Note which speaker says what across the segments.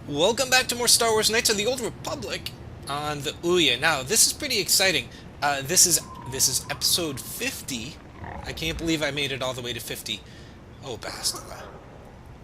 Speaker 1: Welcome back to more Star Wars Knights of the Old Republic on the Ouya. Now, this is pretty exciting. This is episode 50. I can't believe I made it all the way to 50. Oh, bastard.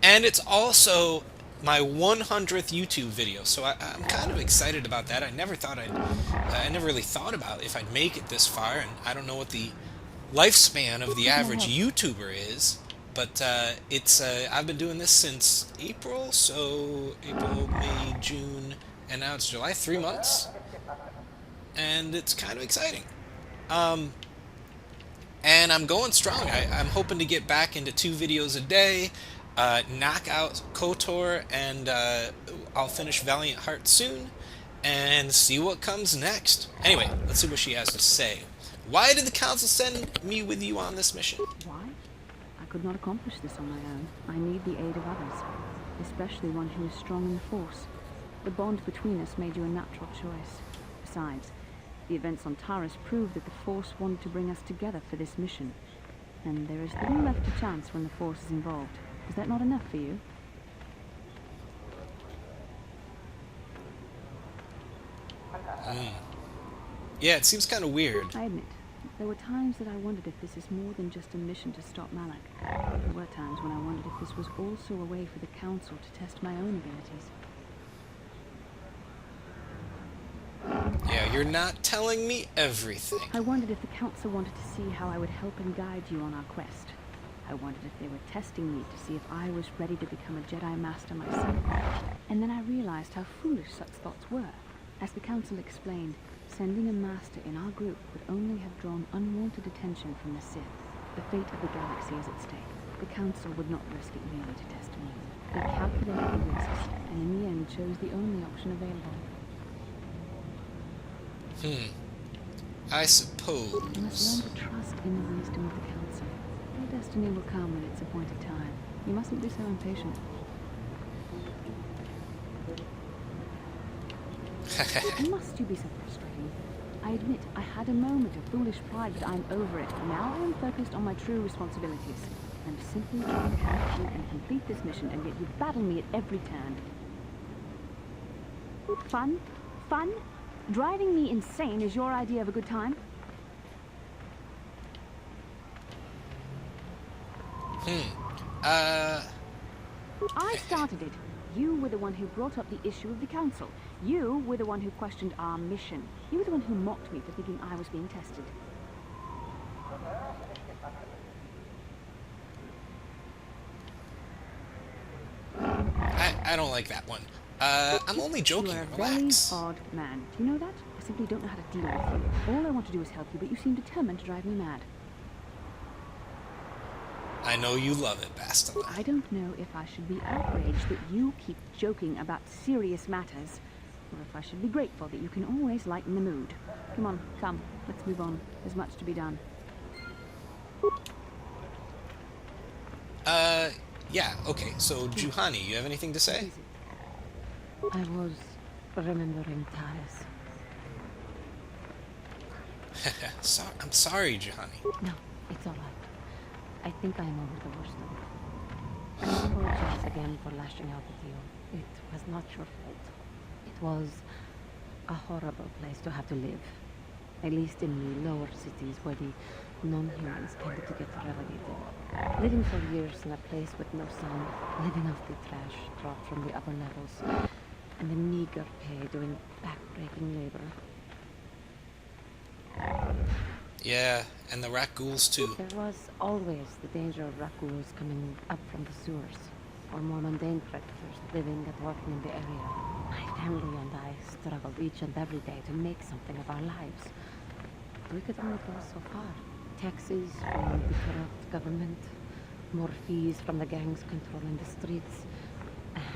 Speaker 1: And it's also my 100th YouTube video, so I'm kind of excited about that. I never really thought about if I'd make it this far, and I don't know what the lifespan of the
Speaker 2: How can I
Speaker 1: average
Speaker 2: help?
Speaker 1: YouTuber is, but I've been doing this since April, so April, May, June, and now it's July, 3 months, and it's kind of exciting. Um, and I'm going strong. I'm hoping to get back into 2 videos a day, knock out KOTOR, and I'll finish Valiant Heart soon, and see what comes next. Anyway, let's see what she has to say. Why did the council send me with you on this mission?
Speaker 2: Why? I could not accomplish this on my own. I need the aid of others, especially one who is strong in the Force. The bond between us made you a natural choice. Besides, the events on Taris proved that the Force wanted to bring us together for this mission. And there is little left to chance when the Force is involved. Is that not enough for you?
Speaker 1: Yeah, it seems kind of weird.
Speaker 2: I admit, there were times that I wondered if this is more than just a mission to stop Malak. There were times when I wondered if this was also a way for the Council to test my own abilities.
Speaker 1: Yeah, you're not telling me everything.
Speaker 2: I wondered if the Council wanted to see how I would help and guide you on our quest. I wondered if they were testing me to see if I was ready to become a Jedi Master myself. And then I realized how foolish such thoughts were. As the Council explained, sending a Master in our group would only have drawn unwanted attention from the Sith. The fate of the galaxy is at stake. The Council would not risk it merely to test me. They calculated the risks, and in the end chose the only option available.
Speaker 1: I
Speaker 2: You must
Speaker 1: suppose.
Speaker 2: learn to trust in the wisdom of the Council. Your destiny will come when its appointed time. You mustn't be so impatient. Must you be so frustrating? I admit, I had a moment of foolish pride, but I'm over it. Now I am focused on my true responsibilities. I'm simply trying to help you and complete this mission, and yet you battle me at every turn. Fun? Fun? Driving me insane is your idea of a good time? I started it. You were the one who brought up the issue of the Council. You were the one who questioned our mission. You were the one who mocked me for thinking I was being tested.
Speaker 1: I don't like that one. I'm only joking.
Speaker 2: You are a
Speaker 1: Relax.
Speaker 2: very odd man. Do you know that? I simply don't know how to deal with you. All I want to do is help you, but you seem determined to drive me mad.
Speaker 1: I know you love it, bastard.
Speaker 2: I don't know if I should be outraged that you keep joking about serious matters, or if I should be grateful that you can always lighten the mood. Come on, come. Let's move on. There's much to be done.
Speaker 1: Yeah, okay. So, Juhani, you have anything to
Speaker 2: What
Speaker 1: say?
Speaker 2: is it? I was remembering Taris.
Speaker 1: I'm sorry, Juhani.
Speaker 2: No, it's all right. I think I'm over the worst of it. I apologize again for lashing out at you. It was not your fault. It was a horrible place to have to live. At least in the lower cities where the non-humans tended to get relegated. Living for years in a place with no sun, living off the trash dropped from the upper levels, and the meager pay doing back-breaking labor.
Speaker 1: Yeah, and the rat ghouls too.
Speaker 2: There was always the danger of raccoons coming up from the sewers, or more mundane predators living and working in the area. My family and I struggled each and every day to make something of our lives. We could only go so far. Taxes from the corrupt government, more fees from the gangs controlling the streets,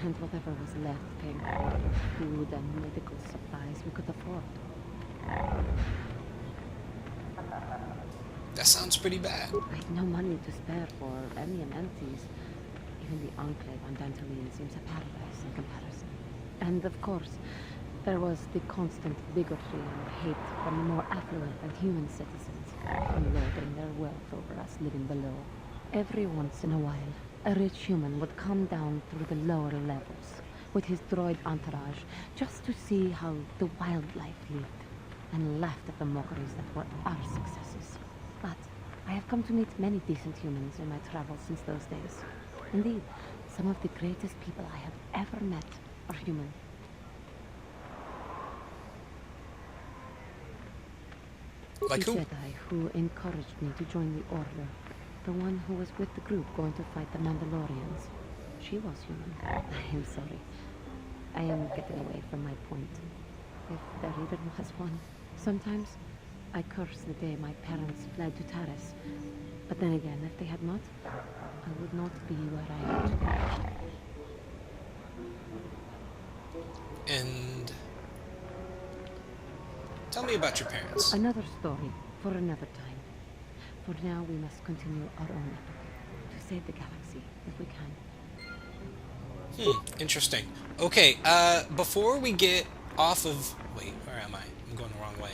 Speaker 2: and whatever was left paying for food and medical supplies we could afford.
Speaker 1: That sounds pretty bad.
Speaker 2: I had no money to spare for any amenities. Even the enclave on Dantooine seems a paradise in comparison. And of course, there was the constant bigotry and hate from the more affluent and human citizens, lording their wealth over us living below. Every once in a while, a rich human would come down through the lower levels,
Speaker 3: with his droid entourage just to see how the wildlife lived, and laughed at the mockeries that were our successes. But I have come to meet many decent humans in my travels since those days. Indeed, some of the greatest people I have ever met are human.
Speaker 1: Like
Speaker 3: The
Speaker 1: who?
Speaker 3: Jedi who encouraged me to join the Order. The one who was with the group going to fight the Mandalorians. She was human. I am sorry. I am getting away from my point. If there even was one. Sometimes I curse the day my parents fled to Taris. But then again, if they had not, I would not be where I am today.
Speaker 1: And tell me about your parents.
Speaker 3: Another story for another time. For now, we must continue our own epic to save the galaxy if we can.
Speaker 1: Interesting. Okay, before we get off of... Wait, where am I? I'm going the wrong way.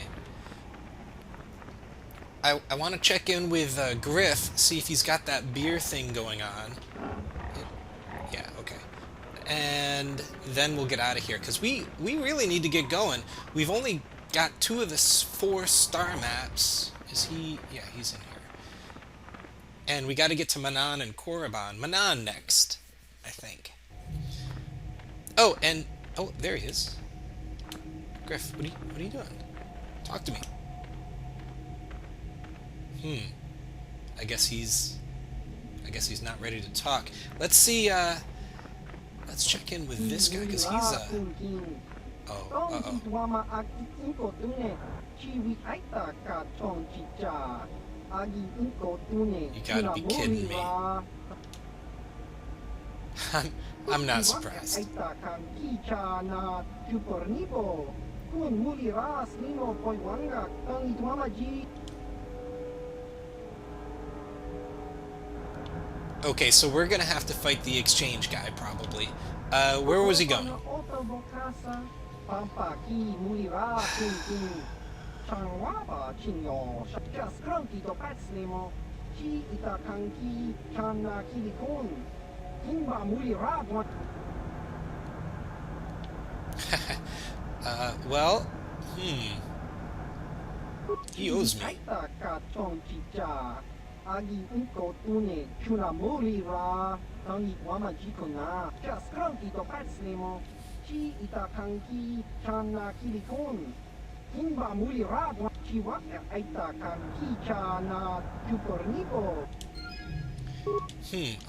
Speaker 1: I want to check in with Griff, see if he's got that beer thing going on. Yeah, okay. And then we'll get out of here, because we really need to get going. We've only got 2 of the 4 star maps. Is he... Yeah, he's in here. And we got to get to Manan and Korriban. Manan next, I think. Oh, and... Oh, there he is. Griff, what are you doing? Talk to me. I guess he's not ready to talk. Let's see, let's check in with this guy, because he's, Oh, uh-oh. You gotta be kidding me. I'm not surprised. Okay, so we're gonna have to fight the exchange guy, probably. Where was he going? Well, he owes me.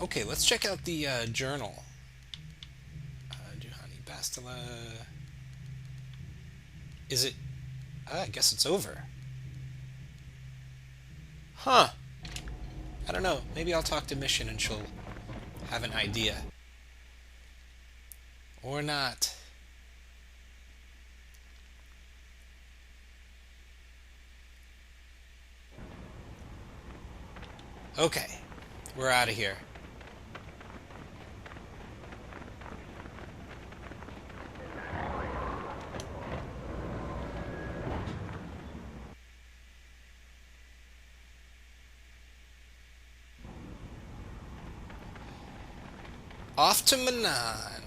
Speaker 1: Okay, let's check out the journal. Juhani Bastila. Is it... I guess it's over. Huh. I don't know. Maybe I'll talk to Mission and she'll have an idea. Or not. Okay. We're out of here. Off to Manan.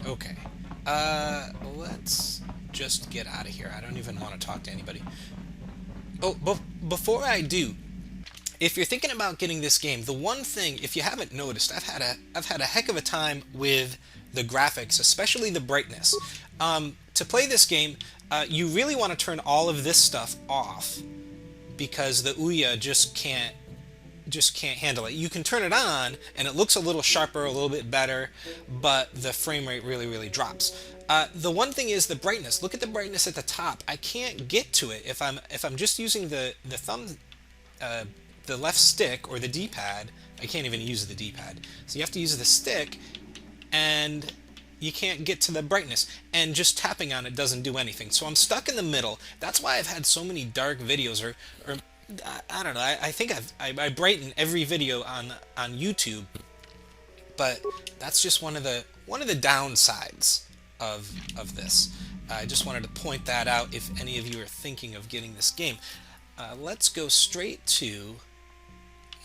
Speaker 1: Okay. Let's just get out of here. I don't even want to talk to anybody. Oh, before I do, if you're thinking about getting this game, the one thing, if you haven't noticed, I've had a heck of a time with the graphics, especially the brightness. To play this game, you really want to turn all of this stuff off because the Ouya just can't handle it. You can turn it on and it looks a little sharper, a little bit better, but the frame rate really drops. The one thing is the brightness. Look at the brightness at the top. I can't get to it if I'm just using the thumb, the left stick or the D-pad. I can't even use the D-pad. So you have to use the stick, and you can't get to the brightness, and just tapping on it doesn't do anything. So I'm stuck in the middle. That's why I've had so many dark videos, or I don't know. I think I brighten every video on YouTube, but that's just one of the downsides of this. I just wanted to point that out if any of you are thinking of getting this game. Let's go straight to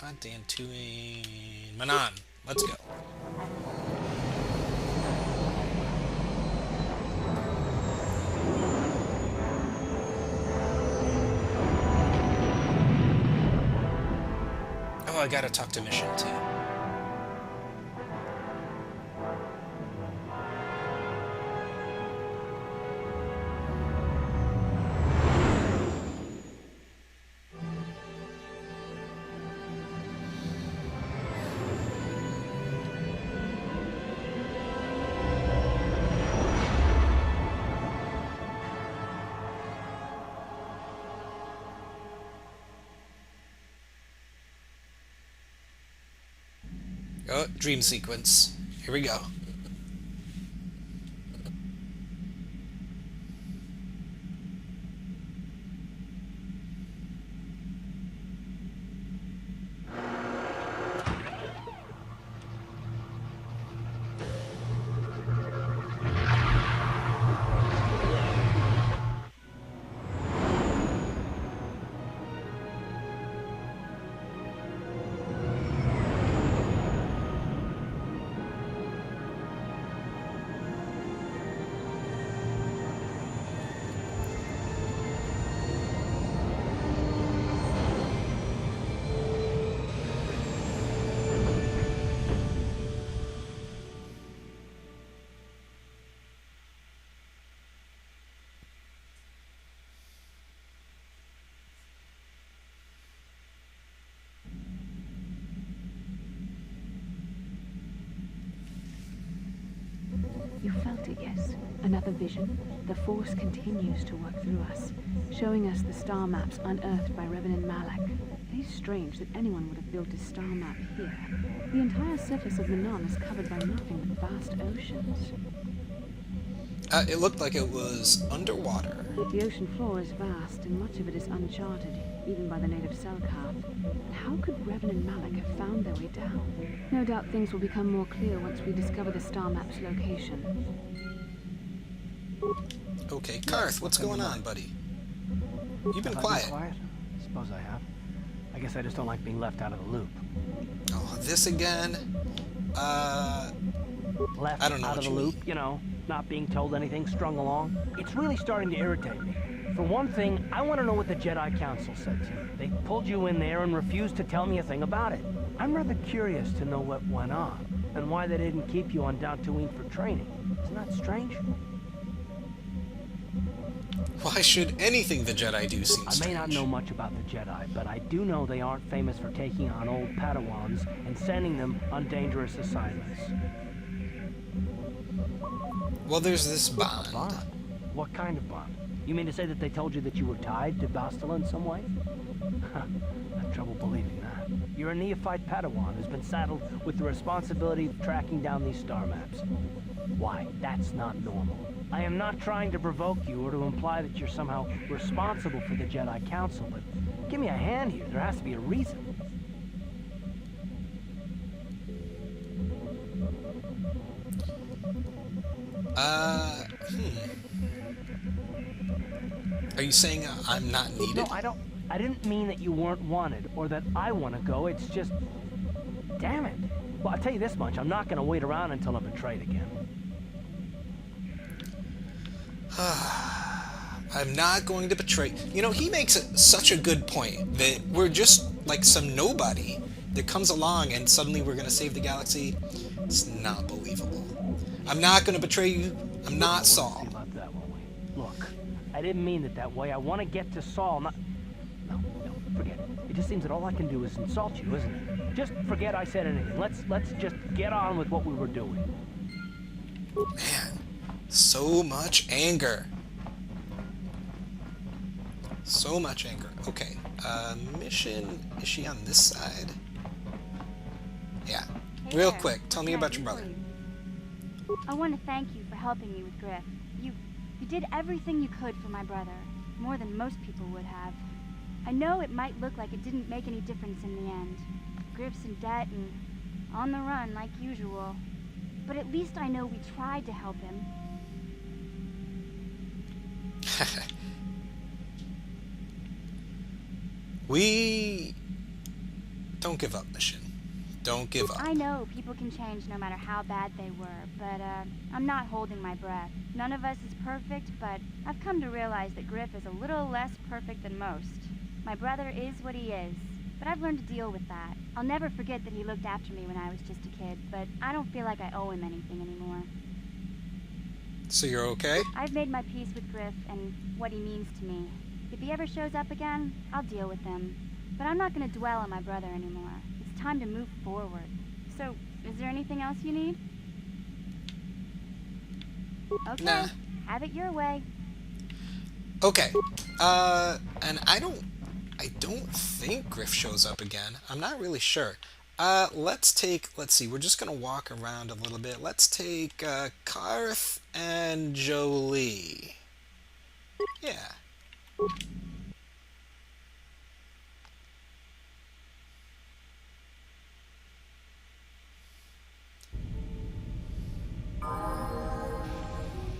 Speaker 1: not Dantooine, Manan. Let's go. Oh, I gotta talk to Mission too. Oh, dream sequence. Here we go.
Speaker 2: You felt it, yes. Another vision. The Force continues to work through us, showing us the star maps unearthed by Reverend Malak. It is strange that anyone would have built a star map here. The entire surface of Manon is covered by nothing but vast oceans.
Speaker 1: It looked like it was underwater.
Speaker 2: The ocean floor is vast, and much of it is uncharted, even by the native Selkath. How could Revan and Malak have found their way down? No doubt things will become more clear once we discover the star map's location.
Speaker 1: Okay, Karth, what's going on, buddy? You've been quiet.
Speaker 4: I suppose I have. I guess I just don't like being left out of the loop.
Speaker 1: Oh, this again?
Speaker 4: Left
Speaker 1: I don't know
Speaker 4: out
Speaker 1: what
Speaker 4: of the
Speaker 1: you
Speaker 4: loop,
Speaker 1: mean.
Speaker 4: you know, not being told anything, strung along. It's really starting to irritate me. For one thing, I want to know what the Jedi Council said to you. They pulled you in there and refused to tell me a thing about it. I'm rather curious to know what went on, and why they didn't keep you on Dantooine for training. Isn't that strange?
Speaker 1: Why should anything the Jedi do seem
Speaker 4: I
Speaker 1: strange?
Speaker 4: may not know much about the Jedi, but I do know they aren't famous for taking on old Padawans and sending them on dangerous assignments.
Speaker 1: Well, there's this bond.
Speaker 4: Bond? What kind of bond? You mean to say that they told you that you were tied to Bastila in some way? I have trouble believing that. You're a neophyte Padawan who's been saddled with the responsibility of tracking down these star maps. Why, that's not normal. I am not trying to provoke you or to imply that you're somehow responsible for the Jedi Council, but give me a hand here. There has to be a reason.
Speaker 1: Are you saying I'm not needed?
Speaker 4: No, I didn't mean that you weren't wanted or that I want to go. It's just, damn it. Well, I'll tell you this much. I'm not going to wait around until I'm betrayed again.
Speaker 1: I'm not going to betray. You know, he makes such a good point that we're just like some nobody that comes along and suddenly we're going to save the galaxy. It's not believable. I'm not going to betray you. I'm not Saul.
Speaker 4: We'll see about that, won't we? Look, I didn't mean it that way. I want to get to Saul, not... No, forget it. It just seems that all I can do is insult you, isn't it? Just forget I said anything. Let's just get on with what we were doing.
Speaker 1: Man, so much anger. So much anger. Okay, Mission, is she on this side? Yeah.
Speaker 5: Hey
Speaker 1: Real
Speaker 5: there.
Speaker 1: quick, tell me
Speaker 5: Yeah,
Speaker 1: about your brother.
Speaker 5: I want to thank you for helping me with Griff. You did everything you could for my brother, more than most people would have. I know it might look like it didn't make any difference in the end. Griff's in debt and on the run like usual. But at least I know we tried to help him.
Speaker 1: We don't give up, mission. Don't give up.
Speaker 5: I know people can change no matter how bad they were, but I'm not holding my breath. None of us is perfect, but I've come to realize that Griff is a little less perfect than most. My brother is what he is, but I've learned to deal with that. I'll never forget that he looked after me when I was just a kid, but I don't feel like I owe him anything anymore.
Speaker 1: So you're okay?
Speaker 5: I've made my peace with Griff and what he means to me. If he ever shows up again, I'll deal with him. But I'm not going to dwell on my brother anymore. It's time to move forward. So, is there anything else you need? Okay,
Speaker 1: Nah.
Speaker 5: have it your way.
Speaker 1: Okay. And I don't think Griff shows up again. I'm not really sure. Let's see, we're just gonna walk around a little bit. Let's take, Karth and Jolie. Yeah.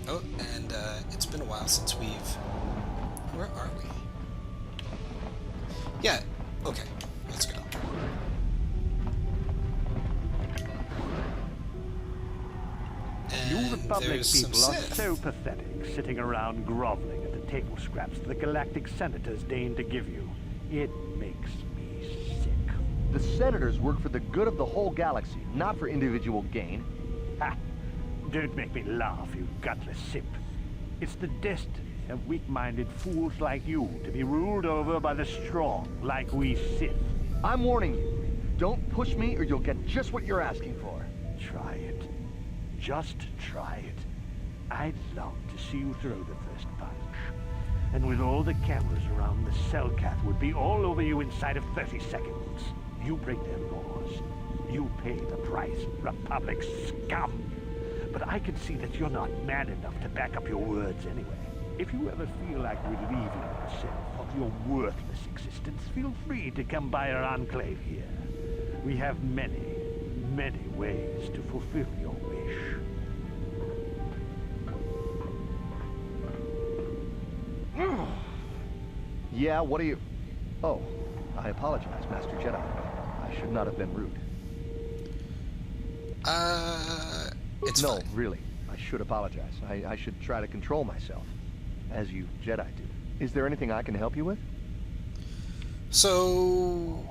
Speaker 1: Oh, and, it's been a while since we've... Where are we? Yeah, okay, let's go.
Speaker 6: You
Speaker 1: And
Speaker 6: Republic
Speaker 1: there's some
Speaker 6: people are
Speaker 1: Sith.
Speaker 6: so pathetic, sitting around groveling at the table scraps the galactic senators deign to give you. It makes me sick.
Speaker 7: The senators work for the good of the whole galaxy, not for individual gain.
Speaker 6: Ha! Don't make me laugh, you gutless simp. It's the destiny of weak-minded fools like you to be ruled over by the strong, like we Sith.
Speaker 7: I'm warning you. Don't push me or you'll get just what you're asking for.
Speaker 6: Try it. Just try it. I'd love to see you throw the first punch. And with all the cameras around, the Cellcat would be all over you inside of 30 seconds. You break their laws. You pay the price, Republic scum. But I can see that you're not man enough to back up your words anyway. If you ever feel like relieving yourself of your worthless existence, feel free to come by our enclave here. We have many, many ways to fulfill your wish.
Speaker 7: Yeah, what are you... Oh, I apologize, Master Jedi. I should not have been rude.
Speaker 1: It's
Speaker 7: No,
Speaker 1: fine.
Speaker 7: really. I should apologize. I should try to control myself, as you Jedi do. Is there anything I can help you with?
Speaker 1: So,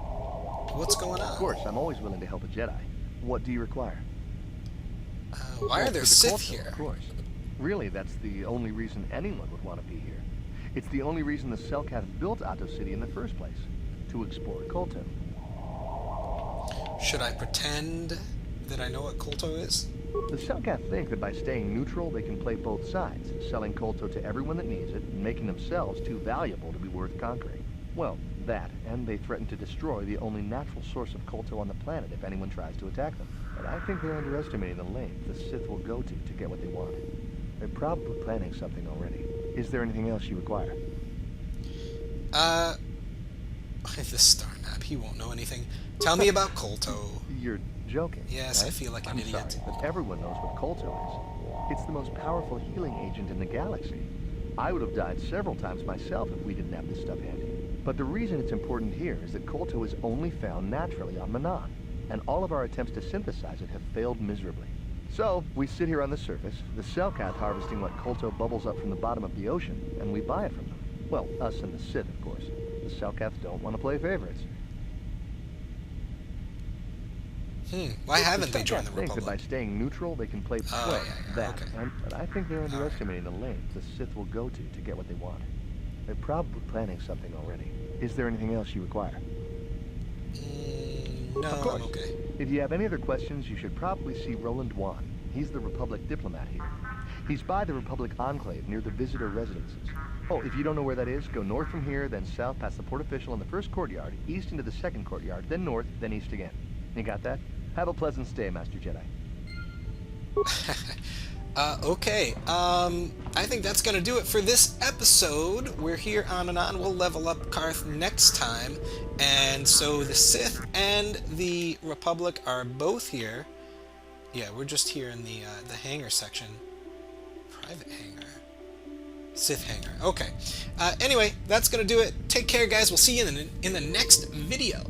Speaker 1: what's going on?
Speaker 7: Of course, I'm always willing to help a Jedi. What do you require?
Speaker 1: Why are
Speaker 7: Well,
Speaker 1: there
Speaker 7: for the
Speaker 1: Sith
Speaker 7: culture,
Speaker 1: here?
Speaker 7: Of course. Really, that's the only reason anyone would want to be here. It's the only reason the Cellcat built Otto City in the first place. To explore Kolto.
Speaker 1: Should I pretend that I know what Kolto is?
Speaker 7: The Cellcat think that by staying neutral, they can play both sides, selling Kolto to everyone that needs it, and making themselves too valuable to be worth conquering. Well, that, and they threaten to destroy the only natural source of Kolto on the planet if anyone tries to attack them. But I think they're underestimating the length the Sith will go to get what they want. They're probably planning something already. Is there anything else you require?
Speaker 1: This star map, he won't know anything. Tell me about Kolto.
Speaker 7: You're joking.
Speaker 1: Yes, I
Speaker 7: right?
Speaker 1: feel like an
Speaker 7: I'm
Speaker 1: idiot.
Speaker 7: Sorry, but everyone knows what Kolto is. It's the most powerful healing agent in the galaxy. I would have died several times myself if we didn't have this stuff handy. But the reason it's important here is that Kolto is only found naturally on Manan, and all of our attempts to synthesize it have failed miserably. So, we sit here on the surface, the Cellcat harvesting what Kolto bubbles up from the bottom of the ocean, and we buy it from them. Well, us and the Sith, of course. The Cellcats don't want to play favorites.
Speaker 1: Why haven't they joined the
Speaker 7: Cellcats think that by
Speaker 1: Republic?
Speaker 7: staying neutral, they can play
Speaker 1: Oh,
Speaker 7: well,
Speaker 1: yeah,
Speaker 7: that.
Speaker 1: okay.
Speaker 7: But I think they're underestimating the length the Sith will go to get what they want. They're probably planning something already. Is there anything else you require?
Speaker 1: No,
Speaker 7: Of course.
Speaker 1: I'm okay.
Speaker 7: If you have any other questions, you should probably see Roland Wan. He's the Republic diplomat here. He's by the Republic Enclave near the visitor residences. Oh, if you don't know where that is, go north from here, then south past the port official in the first courtyard, east into the second courtyard, then north, then east again. You got that? Have a pleasant stay, Master Jedi.
Speaker 1: Okay. I think that's gonna do it for this episode. We're here on and on. We'll level up Karth next time. And so the Sith and the Republic are both here. Yeah, we're just here in the hangar section. Private hangar. Sith hanger. Okay. Anyway, that's gonna do it. Take care, guys. We'll see you in the next video.